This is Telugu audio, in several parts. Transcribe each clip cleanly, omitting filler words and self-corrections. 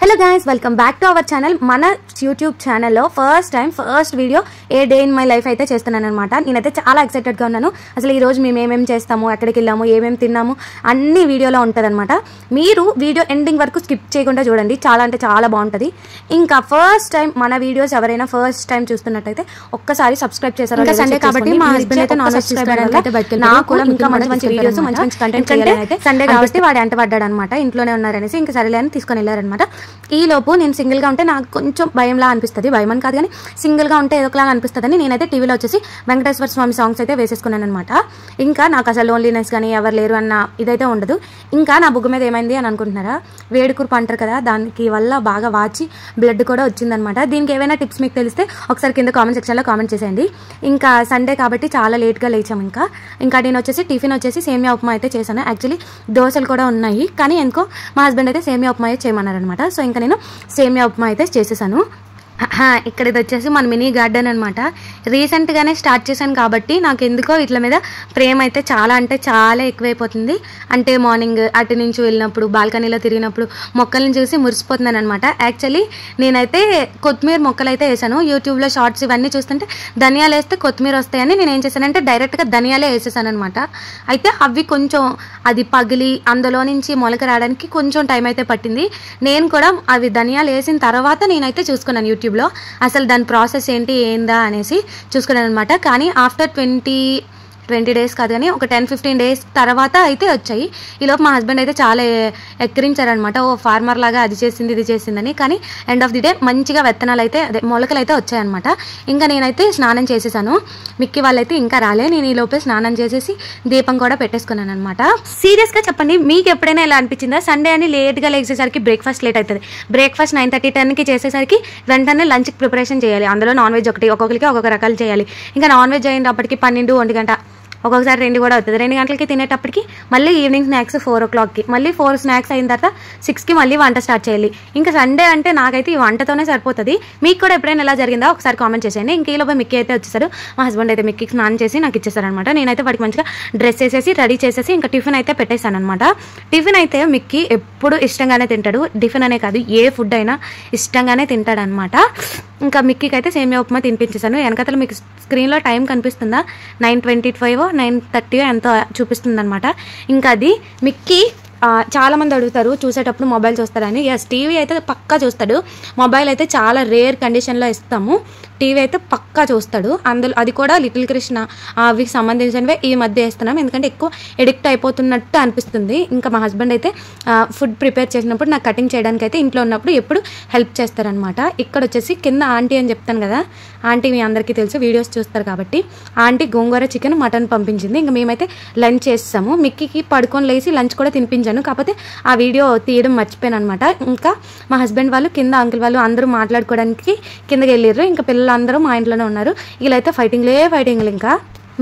Hello guys, welcome back to our channel. మన యూట్యూబ్ ఛానల్లో first video A day in my life అయితే చేస్తున్నాను అనమాట. నేనైతే చాలా ఎక్సైటెడ్గా ఉన్నాను. అసలు ఈ రోజు మేము ఏమేమి చేస్తాము, ఎక్కడికి వెళ్ళాము, ఏమేమి తిన్నాము అన్ని వీడియోలో ఉంటుంది అనమాట. మీరు వీడియో ఎండింగ్ వరకు స్కిప్ చేయకుండా చూడండి, చాలా అంటే చాలా బాగుంటుంది. ఇంకా ఫస్ట్ టైం మన వీడియోస్ ఎవరైనా ఫస్ట్ టైం చూస్తున్నట్టయితే ఒక్కసారి సబ్స్క్రైబ్ చేశారు. ఇంకా సండే కాబట్టి మా హస్బెండ్ అయితే నాన్ వెజ్ తీసుకురావడానికి నాకు కూడా ఇంకా మంచి మంచి వీడియోస్ మంచి మంచి కంటెంట్ చేయాలంటే సండే కాబట్టి వాడు ఎంట పడ్డాడు అనమాట. ఇంట్లోనే ఉన్నారనేసి ఇంకా సరేలే అని తీసుకొని వెళ్ళారనమాట. ఈ లోపు నేను సింగిల్గా ఉంటే నాకు కొంచెం భయంలా అనిపిస్తుంది. భయం అని కాదు కానీ సింగిల్గా ఉంటే ఏదో ఒకలాగా అనిపిస్తుందని నేనైతే టీవీలో వచ్చేసి వెంకటేశ్వర స్వామి సాంగ్స్ అయితే వేసేసుకున్నాను అనమాట. ఇంకా నాకు అసలు లోన్లీనెస్ కానీ ఎవరు లేరు అన్న ఇదైతే ఉండదు. ఇంకా నా బుగ్గ మీద ఏమైంది అని అనుకుంటున్నారా, వేడికూర్పు అంటారు కదా, దానికి వల్ల బాగా వాచి బ్లడ్ కూడా వచ్చిందనమాట. దీనికి ఏమైనా టిప్స్ మీకు తెలిస్తే ఒకసారి కింద కామెంట్ సెక్షన్లో కామెంట్ చేసేయండి. ఇంకా సండే కాబట్టి చాలా లేట్గా లేచాము. ఇంకా నేను వచ్చేసి టిఫిన్ వచ్చేసి సేమియా ఉప్మా అయితే చేశాను. యాక్చువల్లీ దోశలు కూడా ఉన్నాయి కానీ ఎందుకో మా హస్బెండ్ అయితే సేమియా ఉప్మా అయితే చేయమన్నారనమాట. సో ఇంకా నేను సేమియా ఉప్మా అయితే చేసేసాను. ఇక్కడ ఇది వచ్చేసి మన మినీ గార్డెన్ అనమాట. రీసెంట్గానే స్టార్ట్ చేశాను కాబట్టి నాకు ఎందుకో వీటి మీద ప్రేమ అయితే చాలా అంటే చాలా ఎక్కువైపోతుంది. అంటే మార్నింగ్ అటు నుంచి వెళ్ళినప్పుడు బాల్కనీలో తిరిగినప్పుడు మొక్కలను చూసి మురిసిపోతున్నాను అనమాట. యాక్చువల్లీ నేనైతే కొత్తిమీర మొక్కలు అయితే వేసాను. యూట్యూబ్లో షార్ట్స్ ఇవన్నీ చూస్తుంటే ధనియాలు వేస్తే కొత్తిమీర వస్తాయని నేను ఏం చేశానంటే డైరెక్ట్గా ధనియాలే వేసేసాను అనమాట. అయితే అవి కొంచెం అది పగిలి అందులో నుంచి మొలక రావడానికి కొంచెం టైం అయితే పట్టింది. నేను కూడా అవి ధనియాలు వేసిన తర్వాత నేనైతే చూసుకున్నాను యూట్యూబ్లో అసలు దాని ప్రాసెస్ ఏంటి ఏందా అనేసి చూసుకున్నాను అనమాట. కానీ ఆఫ్టర్ 20 డేస్ కాదు కానీ ఒక 10-15 డేస్ తర్వాత అయితే వచ్చాయి. ఈలోపు మా హస్బెండ్ అయితే చాలా ఎక్కిరించారనమాట, ఓ ఫార్మర్ లాగా అది చేసింది ఇది చేసిందని. కానీ ఎండ్ ఆఫ్ ది డే మంచిగా విత్తనాలు అయితే అదే మొలకలు అయితే వచ్చాయన్నమాట. ఇంకా నేనైతే స్నానం చేసేసాను. మిక్కి వాళ్ళైతే ఇంకా రాలే. నేను ఈలోపే స్నానం చేసేసి దీపం కూడా పెట్టేసుకున్నాను అనమాట. సీరియస్గా చెప్పండి, మీకు ఎప్పుడైనా ఇలా అనిపించిందా? సండే అని లేట్గా లేచేసరికి బ్రేక్ఫాస్ట్ లేట్ అవుతుంది. బ్రేక్ఫాస్ట్ 9:30-10కి చేసేసరికి వెంటనే లంచ్కి ప్రిపరేషన్ చేయాలి. అందులో నాన్ వెజ్ ఒక్కొక్కరికి ఒక్కొక్క రకాలు చేయాలి. ఇంకా నాన్ వెజ్ అయినప్పటికీ 12-1 గంట, ఒక్కొక్కసారి 2 కూడా అవుతుంది. 2 గంటలకి తినేటప్పటికి మళ్ళీ ఈవినింగ్ స్నాక్స్ 4 o'clockకి, మళ్ళీ 4 స్నాక్స్ అయిన తర్వాత 6కి మళ్ళీ వంట స్టార్ట్ చేయాలి. ఇంకా సండే అంటే నాకైతే ఈ వంటతోనే సరిపోతుంది. మీకు కూడా ఎప్పుడైనా ఎలా జరిగిందా ఒకసారి కామెంట్ చేసేయండి. ఇంక ఈలోపు మిక్కీ అయితే వచ్చేసారు. మా హస్బెండ్ అయితే మిక్కీకి స్నానం చేసి నాకు ఇచ్చేసారనమాట. నేనైతే వాడికి మంచిగా డ్రెస్ వేసేసి రెడీ చేసేసి ఇంకా టిఫిన్ అయితే పెట్టేశాను అనమాట. టిఫిన్ అయితే మిక్కీ ఎప్పుడు ఇష్టంగానే తింటాడు. టిఫిన్ అనే కాదు ఏ ఫుడ్ అయినా ఇష్టంగానే తింటాడు అనమాట. ఇంకా మిక్కీకి అయితే సేమియా ఉప్మా తినిపించేసాను. వెనకతలు మీకు స్క్రీన్లో టైం కనిపిస్తుందా, 9:25 9:30 ఎంతో చూపిస్తుంది అనమాట. ఇంకా అది మిక్కీ చాలామంది అడుగుతారు చూసేటప్పుడు మొబైల్ చూస్తారని. ఎస్, టీవీ అయితే పక్కా చూస్తాడు. మొబైల్ అయితే చాలా రేర్ కండిషన్లో ఇస్తాము. టీవీ అయితే పక్కా చూస్తాడు. అందులో అది కూడా లిటిల్ కృష్ణ అవి సంబంధించినవే ఈ మధ్య వేస్తున్నాం, ఎందుకంటే ఎక్కువ ఎడిక్ట్ అయిపోతున్నట్టు అనిపిస్తుంది. ఇంకా మా హస్బెండ్ అయితే ఫుడ్ ప్రిపేర్ చేసినప్పుడు నాకు కటింగ్ చేయడానికి అయితే ఇంట్లో ఉన్నప్పుడు ఎప్పుడు హెల్ప్ చేస్తారనమాట. ఇక్కడ వచ్చేసి కింద ఆంటీ అని చెప్తాను కదా, ఆంటీ మీ అందరికీ తెలుసు, వీడియోస్ చూస్తారు కాబట్టి. ఆంటీ గోంగూర చికెన్ మటన్ పంపించింది. ఇంకా మేమైతే లంచ్ చేస్తాము. మిక్కీకి పడుకొని లేచి లంచ్ కూడా తినిపించాను, కాకపోతే ఆ వీడియో తీయడం మర్చిపోయాను అనమాట. ఇంకా మా హస్బెండ్ వాళ్ళు కింద అంకుల్ వాళ్ళు అందరూ మాట్లాడుకోవడానికి కిందకి వెళ్ళారు. ఇంకా పిల్లలందరూ మా ఇంట్లోనే ఉన్నారు. వీళ్ళైతే ఫైటింగ్లు. ఇంకా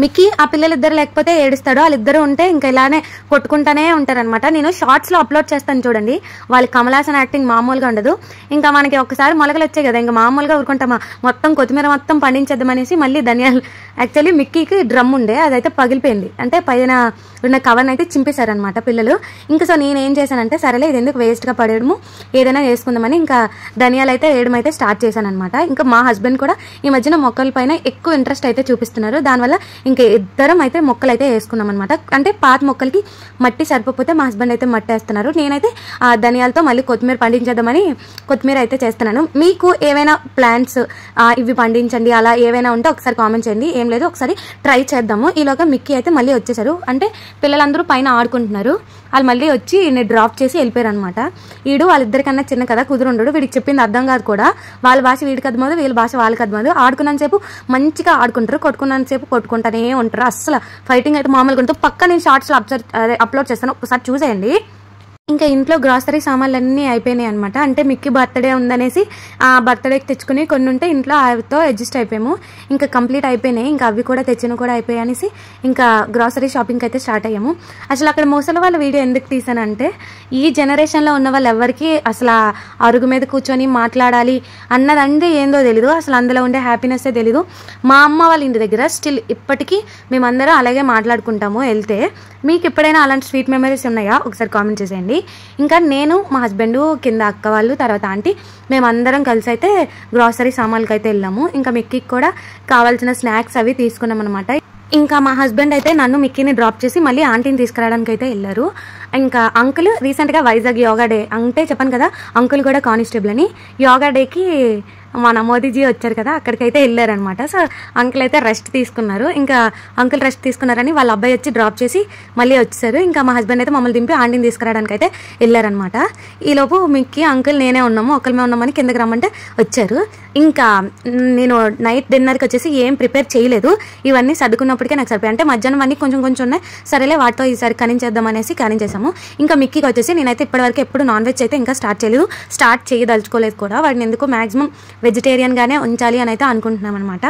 మిక్కీ ఆ పిల్లలిద్దరు లేకపోతే ఏడుస్తాడు, వాళ్ళిద్దరు ఉంటే ఇంకా ఇలానే కొట్టుకుంటానే ఉంటారనమాట. నేను షార్ట్స్లో అప్లోడ్ చేస్తాను చూడండి. వాళ్ళకి కమల్ హాసన్ యాక్టింగ్ మామూలుగా ఉండదు. ఇంకా మనకి ఒకసారి మొలకలు వచ్చాయి కదా, ఇంకా మామూలుగా ఊరుకుంటామా, మొత్తం కొత్తిమీర మొత్తం పండించేద్దామనేసి మళ్ళీ ధనియాలు. యాక్చువల్లీ మిక్కీకి డ్రమ్ ఉండే, అదైతే పగిలిపోయింది. అంటే పైన ఉన్న కవర్ని అయితే చింపేశారనమాట పిల్లలు. ఇంకా సో నేనేం చేశానంటే సరేలే ఇది ఎందుకు వేస్ట్గా పడేయడము, ఏదైనా వేసుకుందామని ఇంకా ధనియాలు అయితే వేయడం అయితే స్టార్ట్ చేశాను అనమాట. ఇంకా మా హస్బెండ్ కూడా ఈ మధ్యన మొక్కల పైన ఎక్కువ ఇంట్రెస్ట్ అయితే చూపిస్తున్నారు. దానివల్ల ఇంకా ఇద్దరం అయితే మొక్కలు అయితే వేసుకున్నాం అనమాట. అంటే పాత మొక్కలకి మట్టి సరిపోతే మా హస్బెండ్ అయితే మట్టి వేస్తున్నారు. నేనైతే ఆ ధనియాలతో మళ్ళీ కొత్తిమీర పండించేద్దామని కొత్తిమీర అయితే చేస్తున్నాను. మీకు ఏవైనా ప్లాంట్స్ ఇవి పండించండి అలా ఏవైనా ఉంటే ఒకసారి కామెంట్ చేయండి. ఏం లేదు ఒకసారి ట్రై చేద్దాము. ఈలోగా మిక్కీ అయితే మళ్ళీ వచ్చేసారు. అంటే పిల్లలందరూ పైన ఆడుకుంటున్నారు. వాళ్ళు మళ్ళీ వచ్చి నేను డ్రాప్ చేసి వెళ్ళిపోయారు అనమాట. వీడు వాళ్ళిద్దరికన్నా చిన్న కదా, కుదురుండడు. వీడికి చెప్పింది అర్థం కాదు కూడా. వాళ్ళ భాష వీడికి అర్థమదు, వీళ్ళ భాష వాళ్ళకి అర్థమదు. ఆడుకున్నంతసేపు మంచిగా ఆడుకుంటారు, కొట్టుకున్నంతసేపు కొట్టుకుంటానే ఉంటారు. అస్సలు ఫైటింగ్ అయితే మామూలుగా ఉంటుంది. పక్క నేను షార్ట్స్లో అప్లోడ్ చేస్తాను, ఒకసారి చూసేయండి. ఇంకా ఇంట్లో గ్రాసరీ సామాన్లు అయిపోయినాయి అనమాట. అంటే మిక్కీ బర్త్డే ఉందనేసి ఆ బర్త్డేకి తెచ్చుకుని కొన్ని ఉంటే ఇంట్లో అవితో అడ్జస్ట్ అయిపోయాము. ఇంకా కంప్లీట్ అయిపోయినాయి. ఇంకా అవి కూడా తెచ్చిన కూడా అయిపోయాయి అనేసి ఇంకా గ్రాసరీ షాపింగ్కి అయితే స్టార్ట్ అయ్యాము. అసలు అక్కడ ముసలి వాళ్ళ వీడియో ఎందుకు తీసానంటే ఈ జనరేషన్లో ఉన్న వాళ్ళు ఎవరికి అసలు అరుగు మీద కూర్చొని మాట్లాడాలి అన్నదంటే ఏందో తెలీదు. అసలు అందులో ఉండే హ్యాపీనెస్సే తెలీదు. మా అమ్మ వాళ్ళ ఇంటి దగ్గర స్టిల్ ఇప్పటికీ మేమందరం అలాగే మాట్లాడుకుంటాము వెళ్తే. మీకు ఎప్పుడైనా అలాంటి స్వీట్ మెమరీస్ ఉన్నాయా ఒకసారి కామెంట్ చేసేయండి. వెళ్ళాలి. ఇంకా నేను మా హస్బెండ్ కింద అక్క వాళ్ళు తర్వాత ఆంటీ మేమందరం కలిసి అయితే గ్రాసరీ సామాన్లకి అయితే వెళ్ళాము. ఇంకా మిక్కీకి కూడా కావాల్సిన స్నాక్స్ అవి తీసుకున్నాం అనమాట. ఇంకా మా హస్బెండ్ అయితే నన్ను మిక్కీని డ్రాప్ చేసి మళ్ళీ ఆంటీని తీసుకురావడానికి అయితే వెళ్ళారు. ఇంకా అంకుల్ రీసెంట్గా వైజాగ్ యోగా డే అంటే చెప్పాను కదా, అంకుల్ కూడా కానిస్టేబుల్ అని యోగా డేకి మన మోదీజీ వచ్చారు కదా, అక్కడికైతే వెళ్ళారనమాట. సో అంకుల్ అయితే రెస్ట్ తీసుకున్నారు. ఇంకా అంకుల్ రెస్ట్ తీసుకున్నారని వాళ్ళ అబ్బాయి వచ్చి డ్రాప్ చేసి మళ్ళీ వచ్చారు. ఇంకా మా హస్బెండ్ అయితే మమ్మల్ని దింపి ఆంటీని తీసుకురావడానికి అయితే వెళ్ళారనమాట. ఈలోపు మిక్కీ అంకుల్ నేనే ఉన్నాము, ఒకరిమే ఉన్నామని కిందకి రమ్మంటే వచ్చారు. ఇంకా నేను నైట్ డిన్నర్కి వచ్చేసి ఏం ప్రిపేర్ చేయలేదు, ఇవన్నీ సర్దుకున్నప్పటికే నాకు సరిపోయి అంటే మధ్యాహ్నం అన్నీ కొంచెం కొంచెం ఉన్నాయి, సరేలే వాటితో ఈసారి కనించేద్దాం అనేసి కనించేసాము. ఇంకా మిక్కీకి వచ్చేసి నేనైతే ఇప్పటివరకు ఎప్పుడు నాన్ వెజ్ అయితే ఇంకా స్టార్ట్ చేయలేదు, స్టార్ట్ చేయదలుచుకోలేదు కూడా. వాడిని ఎందుకు మ్యాక్సిమం వెజిటేరియన్గానే ఉంచాలి అని అయితే అనుకుంటున్నాం అనమాట.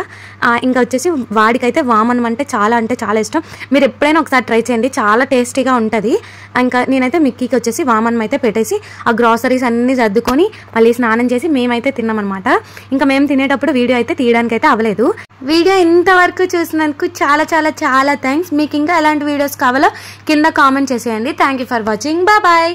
ఇంకా వచ్చేసి వాడికైతే వామన్ అంటే చాలా ఇష్టం. మీరు ఎప్పుడైనా ఒకసారి ట్రై చేయండి, చాలా టేస్టీగా ఉంటుంది. ఇంకా నేనైతే మిక్కీకి వచ్చేసి వామన్ అయితే పెట్టేసి ఆ గ్రాసరీస్ అన్నీ సర్దుకొని మళ్ళీ స్నానం చేసి మేమైతే తిన్నామన్నమాట. ఇంకా మేము తినేటప్పుడు వీడియో అయితే తీయడానికి అయితే అవ్వలేదు. వీడియో ఇంతవరకు చూసినందుకు చాలా థ్యాంక్స్. మీకు ఇంకా ఎలాంటి వీడియోస్ కావాలో కింద కామెంట్ చేసేయండి. Thank you for watching. Bye.